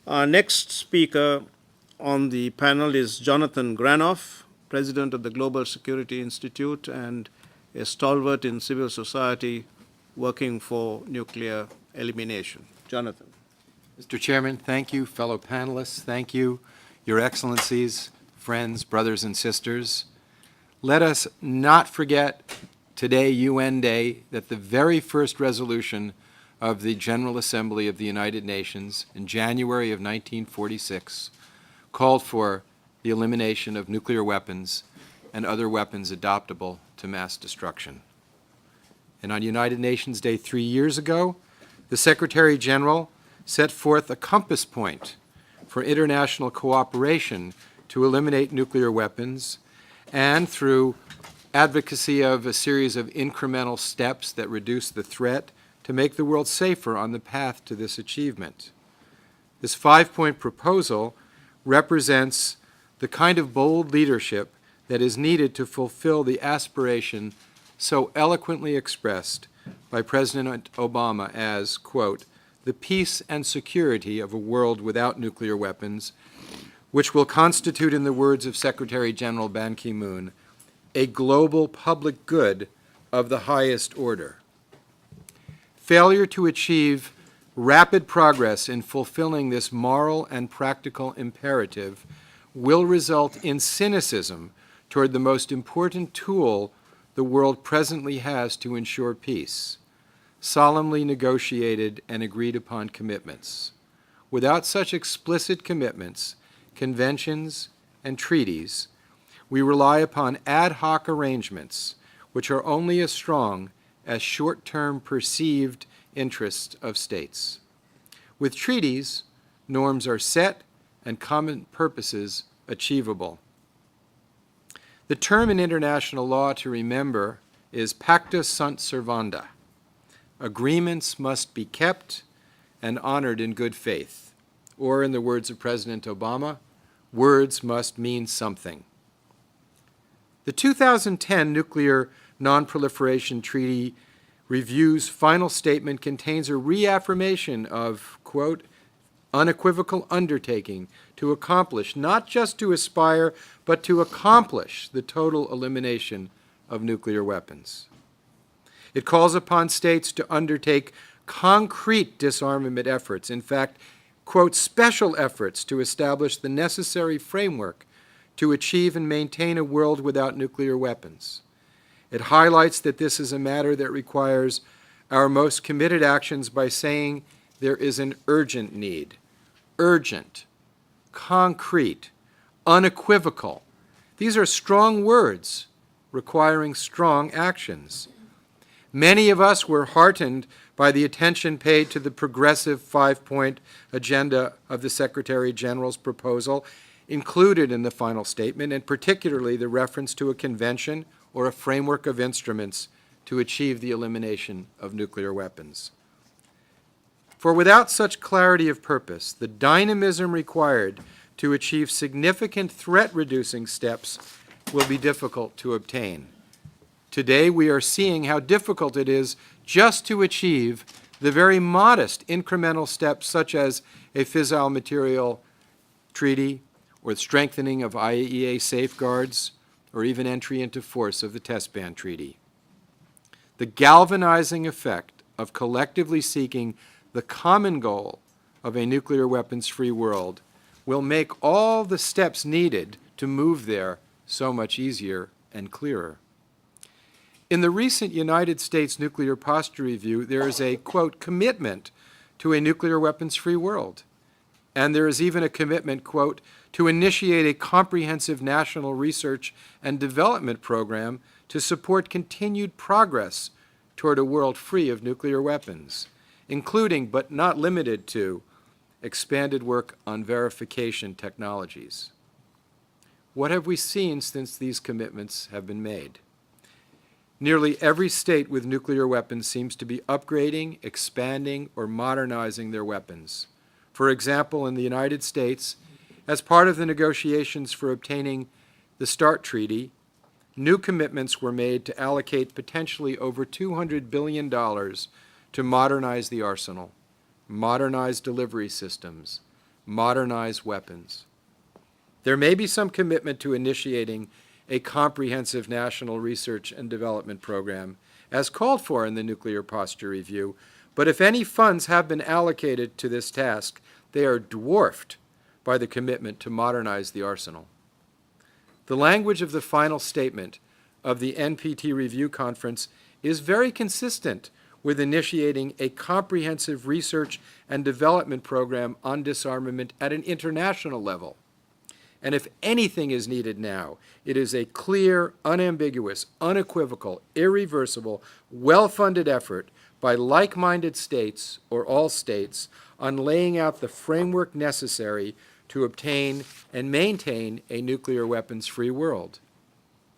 Our next speaker on the panel is Jonathan Granoff, president of the Global Security Institute and a stalwart in civil society working for nuclear elimination. Jonathan. Mr. Chairman, thank you, fellow panelists. Thank you, Your Excellencies, friends, brothers, and sisters. Let us not forget today, UN Day, that the very first resolution of the General Assembly of the United Nations in January of 1946 called for the elimination of nuclear weapons and other weapons adaptable to mass destruction. And on United Nations Day 3 years ago, the Secretary General set forth a compass point for international cooperation to eliminate nuclear weapons, and through advocacy of a series of incremental steps that reduce the threat, to make the world safer on the path to this achievement. This 5-point proposal represents the kind of bold leadership that is needed to fulfill the aspiration so eloquently expressed by President Obama as, quote, the peace and security of a world without nuclear weapons, which will constitute, in the words of Secretary General Ban Ki-moon, a global public good of the highest order. Failure to achieve rapid progress in fulfilling this moral and practical imperative will result in cynicism toward the most important tool the world presently has to ensure peace: solemnly negotiated and agreed upon commitments. Without such explicit commitments, conventions, and treaties, we rely upon ad hoc arrangements which are only as strong as short-term perceived interests of states. With treaties, norms are set and common purposes achievable. The term in international law to remember is pacta sunt servanda. Agreements must be kept and honored in good faith. Or, in the words of President Obama, words must mean something. The 2010 Nuclear Non-Proliferation Treaty Review's final statement contains a reaffirmation of, quote, unequivocal undertaking to accomplish, not just to aspire, but to accomplish the total elimination of nuclear weapons. It calls upon states to undertake concrete disarmament efforts, in fact, quote, special efforts to establish the necessary framework to achieve and maintain a world without nuclear weapons. It highlights that this is a matter that requires our most committed actions by saying there is an urgent need. Urgent, concrete, unequivocal. These are strong words requiring strong actions. Many of us were heartened by the attention paid to the progressive 5-point agenda of the Secretary General's proposal included in the final statement, and particularly the reference to a convention or a framework of instruments to achieve the elimination of nuclear weapons. For without such clarity of purpose, the dynamism required to achieve significant threat-reducing steps will be difficult to obtain. Today, we are seeing how difficult it is just to achieve the very modest incremental steps such as a fissile material treaty or strengthening of IAEA safeguards, or even entry into force of the Test Ban Treaty. The galvanizing effect of collectively seeking the common goal of a nuclear weapons-free world will make all the steps needed to move there so much easier and clearer. In the recent United States Nuclear Posture Review, there is a, quote, commitment to a nuclear weapons-free world. And there is even a commitment, quote, to initiate a comprehensive national research and development program to support continued progress toward a world free of nuclear weapons, including, but not limited to, expanded work on verification technologies. What have we seen since these commitments have been made? Nearly every state with nuclear weapons seems to be upgrading, expanding, or modernizing their weapons. For example, in the United States, as part of the negotiations for obtaining the START Treaty, new commitments were made to allocate potentially over $200 billion to modernize the arsenal, modernize delivery systems, modernize weapons. There may be some commitment to initiating a comprehensive national research and development program, as called for in the Nuclear Posture Review, but if any funds have been allocated to this task, they are dwarfed by the commitment to modernize the arsenal. The language of the final statement of the NPT Review Conference is very consistent with initiating a comprehensive research and development program on disarmament at an international level. And if anything is needed now, it is a clear, unambiguous, unequivocal, irreversible, well-funded effort by like-minded states, or all states, on laying out the framework necessary to obtain and maintain a nuclear weapons-free world.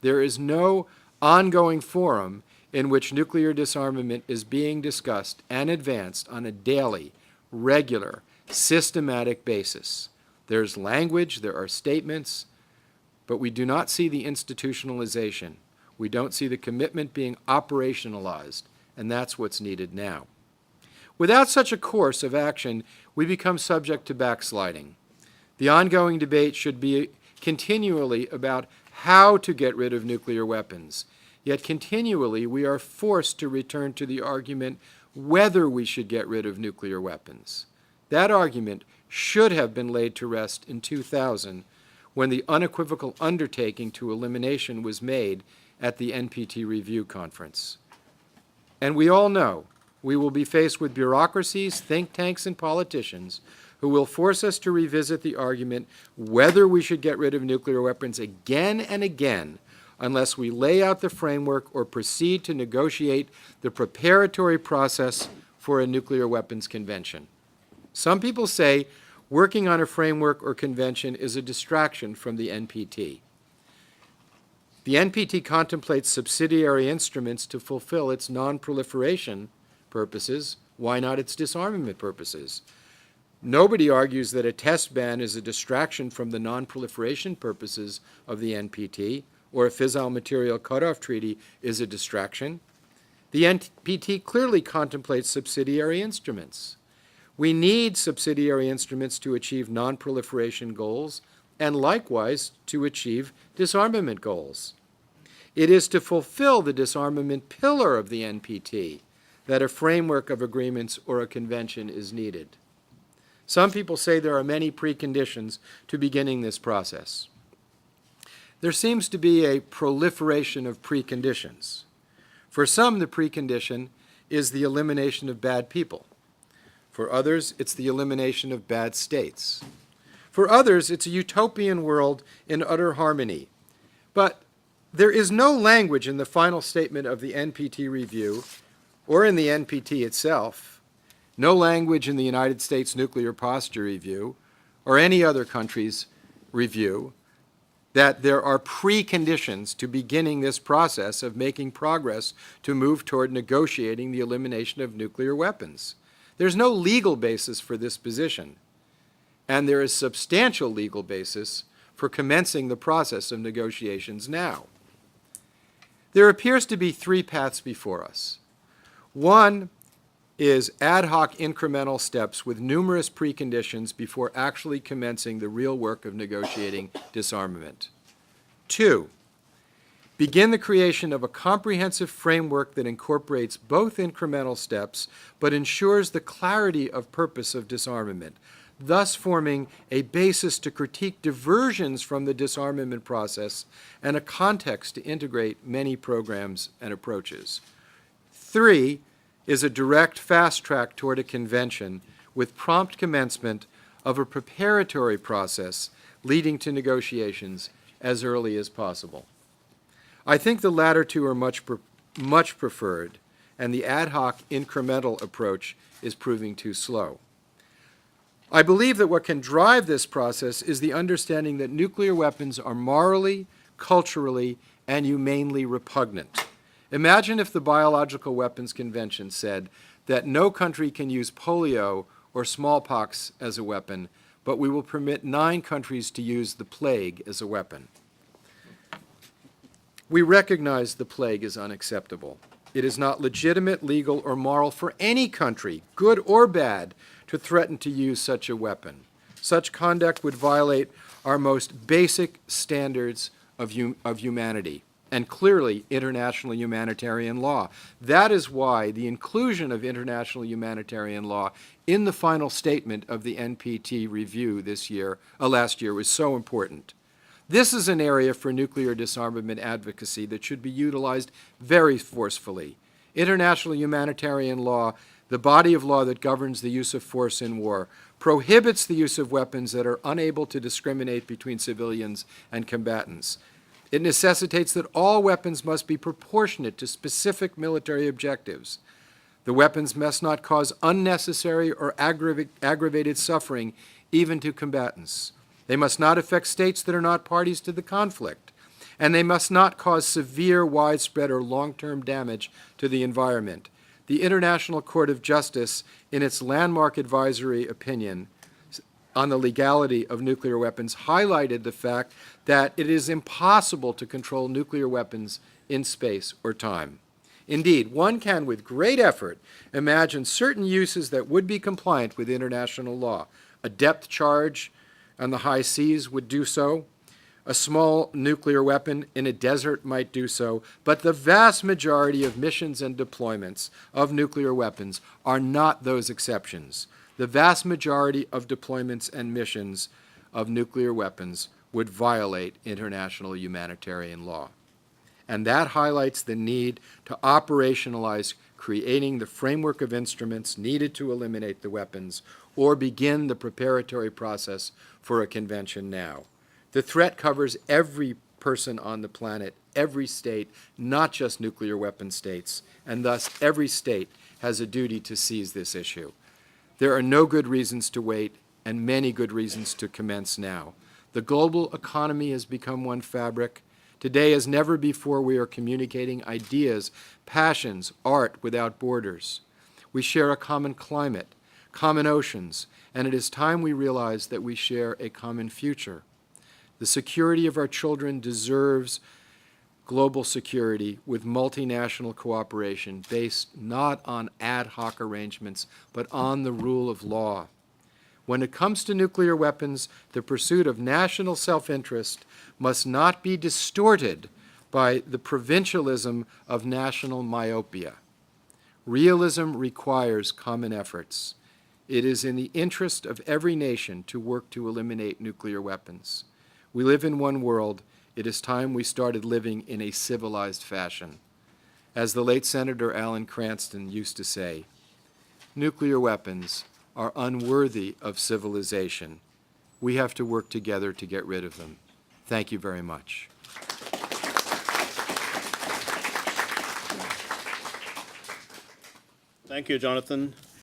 There is no ongoing forum in which nuclear disarmament is being discussed and advanced on a daily, regular, systematic basis. There's language, there are statements, but we do not see the institutionalization. We don't see the commitment being operationalized, and that's what's needed now. Without such a course of action, we become subject to backsliding. The ongoing debate should be continually about how to get rid of nuclear weapons. Yet continually we are forced to return to the argument whether we should get rid of nuclear weapons. That argument should have been laid to rest in 2000 when the unequivocal undertaking to elimination was made at the NPT Review Conference. And we all know we will be faced with bureaucracies, think tanks, and politicians who will force us to revisit the argument whether we should get rid of nuclear weapons again and again unless we lay out the framework or proceed to negotiate the preparatory process for a nuclear weapons convention. Some people say working on a framework or convention is a distraction from the NPT. The NPT contemplates subsidiary instruments to fulfill its non-proliferation purposes. Why not its disarmament purposes? Nobody argues that a test ban is a distraction from the non-proliferation purposes of the NPT, or a fissile material cutoff treaty is a distraction. The NPT clearly contemplates subsidiary instruments. We need subsidiary instruments to achieve non-proliferation goals and likewise to achieve disarmament goals. It is to fulfill the disarmament pillar of the NPT that a framework of agreements or a convention is needed. Some people say there are many preconditions to beginning this process. There seems to be a proliferation of preconditions. For some, the precondition is the elimination of bad people. For others, it's the elimination of bad states. For others, it's a utopian world in utter harmony. But there is no language in the final statement of the NPT Review or in the NPT itself, no language in the United States Nuclear Posture Review or any other country's review that there are preconditions to beginning this process of making progress to move toward negotiating the elimination of nuclear weapons. There's no legal basis for this position, and there is substantial legal basis for commencing the process of negotiations now. There appears to be three paths before us. One is ad hoc incremental steps with numerous preconditions before actually commencing the real work of negotiating disarmament. Two, begin the creation of a comprehensive framework that incorporates both incremental steps but ensures the clarity of purpose of disarmament, thus forming a basis to critique diversions from the disarmament process and a context to integrate many programs and approaches. Three is a direct fast track toward a convention with prompt commencement of a preparatory process leading to negotiations as early as possible. I think the latter two are much preferred, and the ad hoc incremental approach is proving too slow. I believe that what can drive this process is the understanding that nuclear weapons are morally, culturally, and humanely repugnant. Imagine if the Biological Weapons Convention said that no country can use polio or smallpox as a weapon, but we will permit 9 countries to use the plague as a weapon. We recognize the plague is unacceptable. It is not legitimate, legal, or moral for any country, good or bad, to threaten to use such a weapon. Such conduct would violate our most basic standards of humanity, and clearly international humanitarian law. That is why the inclusion of international humanitarian law in the final statement of the NPT review last year was so important. This is an area for nuclear disarmament advocacy that should be utilized very forcefully. International humanitarian law, the body of law that governs the use of force in war, prohibits the use of weapons that are unable to discriminate between civilians and combatants. It necessitates that all weapons must be proportionate to specific military objectives. The weapons must not cause unnecessary or aggravated suffering, even to combatants. They must not affect states that are not parties to the conflict, and they must not cause severe, widespread, or long-term damage to the environment. The International Court of Justice, in its landmark advisory opinion on the legality of nuclear weapons, highlighted the fact that it is impossible to control nuclear weapons in space or time. Indeed, one can, with great effort, imagine certain uses that would be compliant with international law. A depth charge on the high seas would do so. A small nuclear weapon in a desert might do so, but the vast majority of missions and deployments of nuclear weapons are not those exceptions. The vast majority of deployments and missions of nuclear weapons would violate international humanitarian law. And that highlights the need to operationalize creating the framework of instruments needed to eliminate the weapons or begin the preparatory process for a convention now. The threat covers every person on the planet, every state, not just nuclear weapon states, and thus every state has a duty to seize this issue. There are no good reasons to wait and many good reasons to commence now. The global economy has become one fabric. Today, as never before, we are communicating ideas, passions, art without borders. We share a common climate, common oceans, and it is time we realize that we share a common future. The security of our children deserves global security with multinational cooperation based not on ad hoc arrangements, but on the rule of law. When it comes to nuclear weapons, the pursuit of national self-interest must not be distorted by the provincialism of national myopia. Realism requires common efforts. It is in the interest of every nation to work to eliminate nuclear weapons. We live in one world. It is time we started living in a civilized fashion. As the late Senator Alan Cranston used to say, nuclear weapons are unworthy of civilization. We have to work together to get rid of them. Thank you very much. Thank you, Jonathan.